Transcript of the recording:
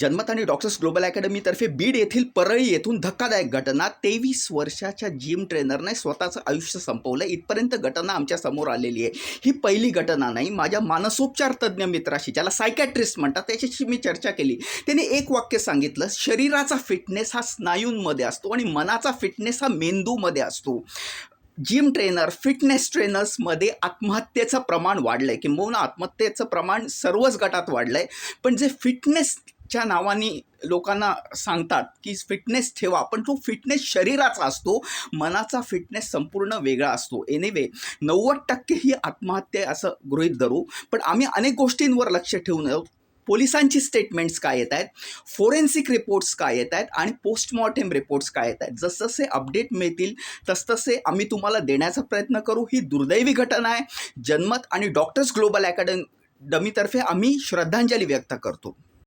जन्मत आणि doctors global अकॅडमीतर्फे Beed येथील परळी येथून धक्कादायक घटना. 23 वर्षाच्या जिम ट्रेनरने स्वतःचं आयुष्य संपवलं. इथपर्यंत घटना आमच्या समोर आलेली आहे. ही पहिली घटना नाही. माझ्या मानसोपचार तज्ज्ञ मित्राशी, ज्याला सायकॅट्रिस्ट म्हणतात, त्याच्याशी मी चर्चा केली. त्याने एक वाक्य सांगितलं, शरीराचा फिटनेस हा स्नायूंमध्ये असतो आणि मनाचा फिटनेस हा मेंदूमध्ये असतो. जिम ट्रेनर, फिटनेस ट्रेनर्समध्ये आत्महत्येचं प्रमाण वाढलं आहे, किंबहुना आत्महत्येचं प्रमाण सर्वच गटात वाढलं आहे. पण जे फिटनेसच्या नावाने लोकांना सांगतात की फिटनेस ठेवा, पण तो फिटनेस शरीराचा असतो, मनाचा फिटनेस संपूर्ण वेगळा असतो. एनिवे 90% ही आत्महत्या असं गृहीत धरू, पण आम्ही अनेक गोष्टींवर लक्ष ठेवून आहोत. पोलिसांची स्टेटमेंट्स काय येत आहेत, फोरेन्सिक रिपोर्ट्स काय येत आहेत आणि पोस्टमॉर्टेम रिपोर्ट्स काय येत आहेत. जसजसे अपडेट मिळतील तसतसे आम्ही तुम्हाला देण्याचा प्रयत्न करू. ही दुर्दैवी घटना आहे. जन्मत आणि डॉक्टर्स ग्लोबल अकॅडमीतर्फे आम्ही श्रद्धांजली व्यक्त करतो.